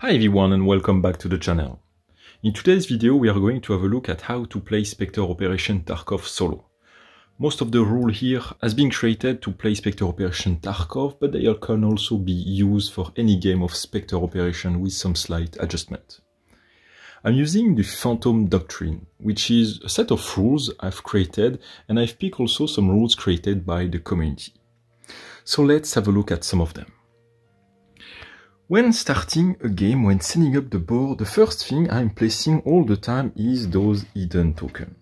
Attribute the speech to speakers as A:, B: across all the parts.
A: Hi everyone and welcome back to the channel. In today's video we are going to have a look at how to play Spectre Operation Tarkov solo. Most of the rule here has been created to play Spectre Operation Tarkov, but they can also be used for any game of Spectre Operation with some slight adjustment. I'm using the Phantom Doctrine, which is a set of rules I've created, and I've picked also some rules created by the community. So let's have a look at some of them. When starting a game, when setting up the board, the first thing I'm placing all the time is those hidden tokens.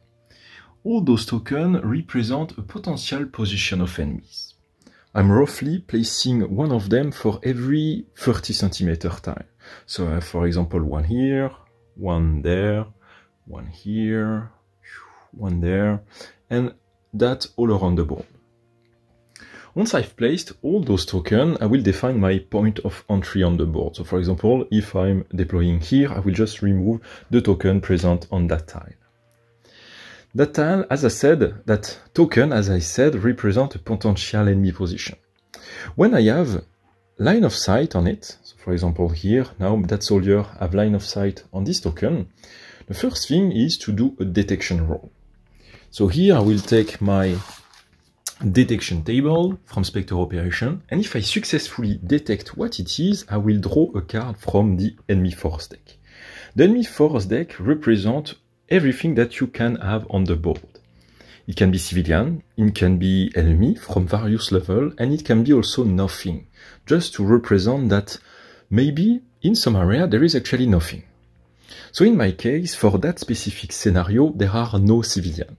A: All those tokens represent a potential position of enemies. I'm roughly placing one of them for every 30 cm tile. So I have, for example, one here, one there, one here, one there, and that all around the board. Once I've placed all those tokens, I will define my point of entry on the board. So for example, if I'm deploying here, I will just remove the token present on that tile. That tile, as I said, that token, as I said, represent a potential enemy position. When I have line of sight on it, so for example here, now that soldier have line of sight on this token, the first thing is to do a detection roll. So here I will take my detection table from Spectre Operation, and if I successfully detect what it is, I will draw a card from the enemy force deck. The enemy force deck represents everything that you can have on the board. It can be civilian, it can be enemy from various levels, and it can be also nothing, just to represent that maybe in some area there is actually nothing. So in my case, for that specific scenario, there are no civilian.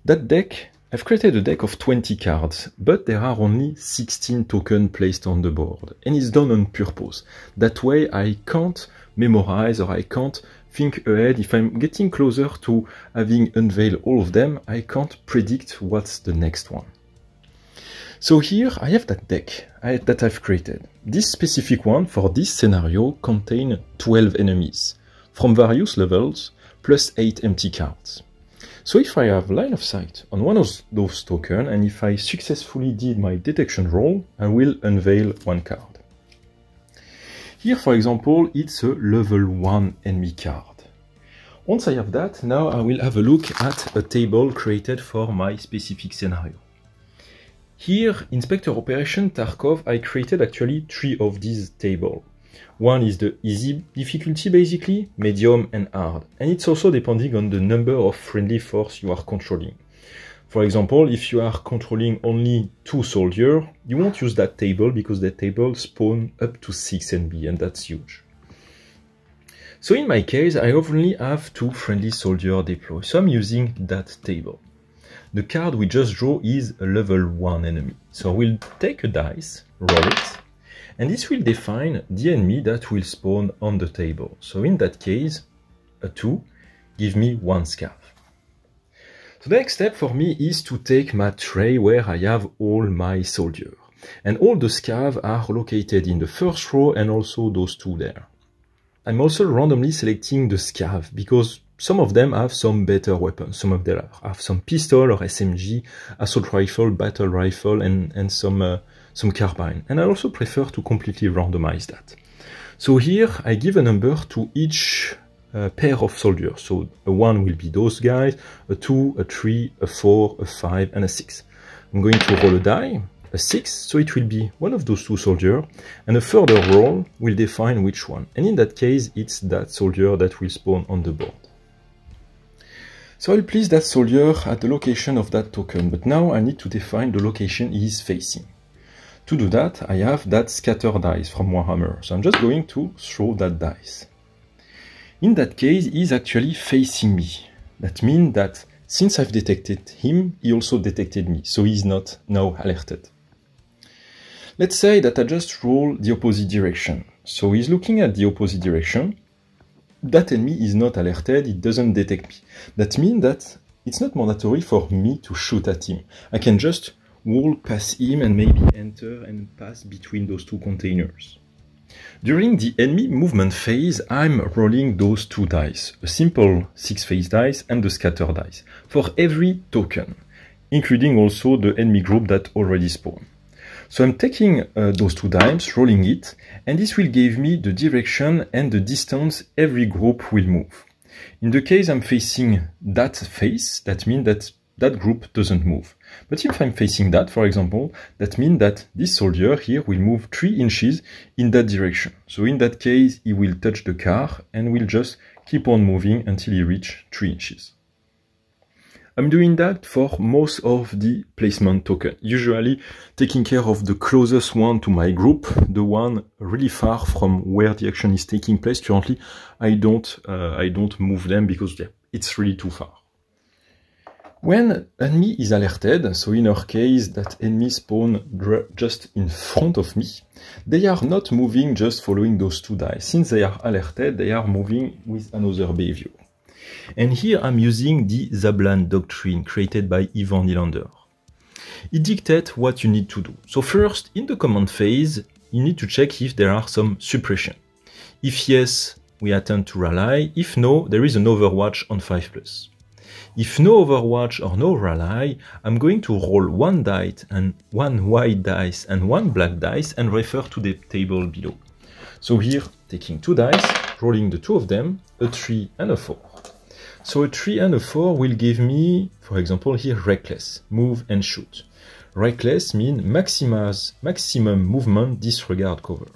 A: That deck, I've created a deck of 20 cards, but there are only 16 tokens placed on the board, and it's done on purpose. That way I can't memorize or I can't think ahead. If I'm getting closer to having unveiled all of them, I can't predict what's the next one. So here I have that deck that I've created. This specific one for this scenario contains 12 enemies, from various levels, plus 8 empty cards. So if I have line of sight on one of those tokens, and if I successfully did my detection roll, I will unveil one card. Here, for example, it's a level 1 enemy card. Once I have that, now I will have a look at a table created for my specific scenario. Here, in Spectre Operation Tarkov, I created actually 3 of these tables. One is the easy difficulty, basically, medium and hard. And it's also depending on the number of friendly force you are controlling. For example, if you are controlling only 2 soldiers, you won't use that table because that table spawns up to 6 NB, and that's huge. So in my case, I only have 2 friendly soldiers deployed, so I'm using that table. The card we just draw is a level 1 enemy. So we'll take a dice, roll it, and this will define the enemy that will spawn on the table. So in that case, a 2 give me 1 scav. So the next step for me is to take my tray where I have all my soldiers. And all the scav are located in the first row and also those 2 there. I'm also randomly selecting the scav because some of them have some better weapons. Some of them have some pistol or SMG, assault rifle, battle rifle, and some carbine. And I also prefer to completely randomize that. So here I give a number to each pair of soldiers. So a 1 will be those guys, a 2, a 3, a 4, a 5, and a 6. I'm going to roll a die, a 6, so it will be one of those 2 soldiers, and a further roll will define which one. And in that case, it's that soldier that will spawn on the board. So I'll place that soldier at the location of that token, but now I need to define the location he is facing. To do that, I have that scatter dice from Warhammer, so I'm just going to throw that dice. In that case, he's actually facing me. That means that since I've detected him, he also detected me, so he's not now alerted. Let's say that I just roll the opposite direction. So he's looking at the opposite direction. That enemy is not alerted, it doesn't detect me. That means that it's not mandatory for me to shoot at him. I can just walk past him and maybe enter and pass between those 2 containers. During the enemy movement phase, I'm rolling those 2 dice, a simple 6-face dice and the scatter dice, for every token, including also the enemy group that already spawned. So I'm taking those two dimes, rolling it, and this will give me the direction and the distance every group will move. In the case I'm facing that face, that means that that group doesn't move. But if I'm facing that, for example, that means that this soldier here will move 3 inches in that direction. So in that case, he will touch the car and will just keep on moving until he reaches 3 inches. I'm doing that for most of the placement tokens, usually taking care of the closest one to my group, the one really far from where the action is taking place. Currently, I don't move them because it's really too far. When enemy is alerted, so in our case that enemy spawn just in front of me, they are not moving just following those two dice. Since they are alerted, they are moving with another behavior. And here I'm using the Zablan doctrine created by Ivan Nylander. It dictates what you need to do. So first, in the command phase, you need to check if there are some suppression. If yes, we attempt to rally. If no, there is an overwatch on 5+. If no overwatch or no rally, I'm going to roll one die and one white dice and one black dice and refer to the table below. So here, taking 2 dice, rolling the 2 of them, a 3 and a 4. So a 3 and a 4 will give me, for example, here reckless, move and shoot. Reckless means maximum movement, disregard cover.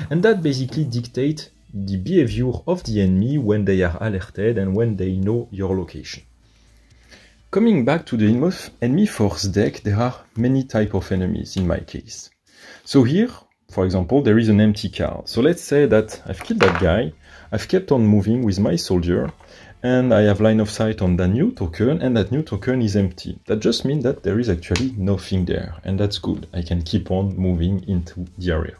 A: And that basically dictates the behavior of the enemy when they are alerted and when they know your location. Coming back to the enemy force deck, there are many types of enemies in my case. So here, for example, there is an empty card. So let's say that I've killed that guy, I've kept on moving with my soldier, and I have line of sight on the new token, and that new token is empty. That just means that there is actually nothing there, and that's good. I can keep on moving into the area.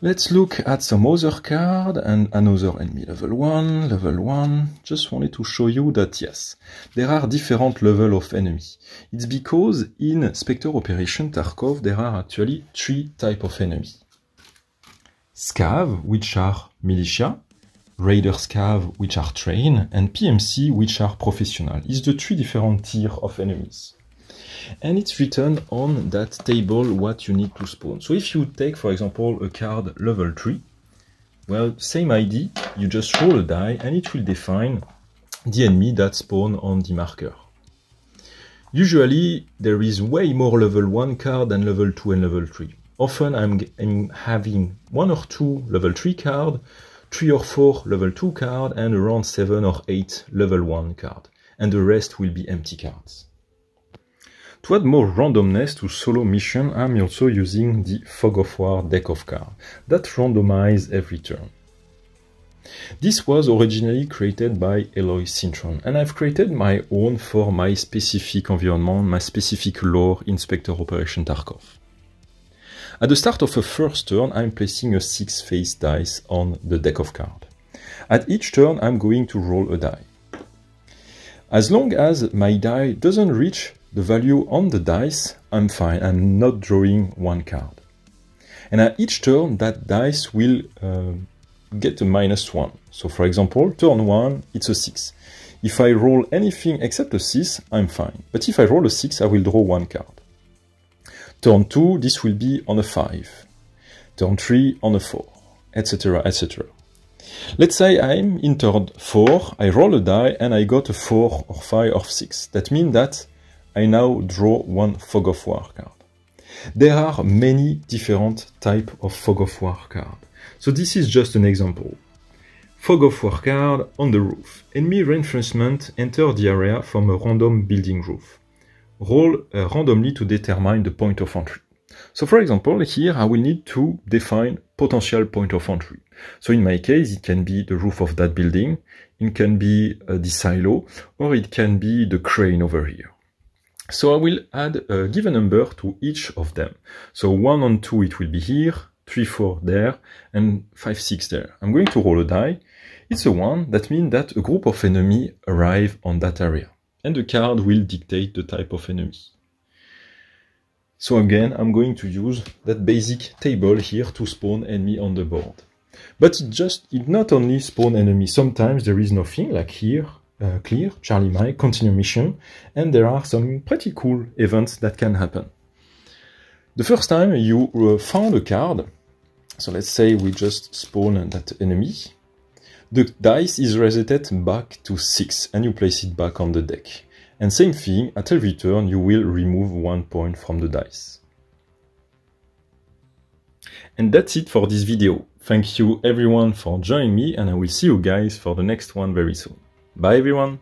A: Let's look at some other card and another enemy. Level 1. Just wanted to show you that yes, there are different levels of enemy. It's because in Spectre Operation Tarkov, there are actually 3 types of enemy. Scav, which are militia, Raider Scav, which are trained, and PMC, which are professional. It's the 3 different tiers of enemies. And it's written on that table what you need to spawn. So if you take, for example, a card level 3, well, same ID, you just roll a die and it will define the enemy that spawn on the marker. Usually, there is way more level 1 card than level 2 and level 3. Often I'm having 1 or 2 level 3 card, 3 or 4 level 2 card, and around 7 or 8 level 1 card. And the rest will be empty cards. To add more randomness to solo mission, I'm also using the Fog of War deck of cards that randomize every turn. This was originally created by Eloy Cintron, and I've created my own for my specific environment, my specific lore in Spectre Operation Tarkov. At the start of a first turn, I'm placing a 6-face dice on the deck of cards. At each turn, I'm going to roll a die. As long as my die doesn't reach the value on the dice, I'm fine, I'm not drawing 1 card. And at each turn, that dice will get a -1. So for example, turn 1, it's a 6. If I roll anything except a 6, I'm fine. But if I roll a 6, I will draw 1 card. Turn 2, this will be on a 5. Turn 3, on a 4, etc, etc. Let's say I'm in turn 4, I roll a die and I got a 4 or 5 or 6. That means that I now draw 1 Fog of War card. There are many different types of Fog of War card. So this is just an example. Fog of War card on the roof. Enemy reinforcement enter the area from a random building roof. Roll randomly to determine the point of entry. So for example, here I will need to define potential point of entry. So in my case, it can be the roof of that building, it can be the silo, or it can be the crane over here. So I will add a given number to each of them. So 1 and 2 it will be here, 3, 4 there, and 5, 6 there. I'm going to roll a die. It's a 1, that means that a group of enemy arrive on that area. And the card will dictate the type of enemy. So again, I'm going to use that basic table here to spawn enemy on the board. But it not only spawn enemy, sometimes there is nothing, like here, clear, Charlie Mike, continue mission, and there are some pretty cool events that can happen. The first time you found a card, so let's say we just spawn that enemy, the dice is resetted back to 6 and you place it back on the deck. And same thing, at every turn you will remove 1 point from the dice. And that's it for this video. Thank you everyone for joining me, and I will see you guys for the next one very soon. Bye everyone!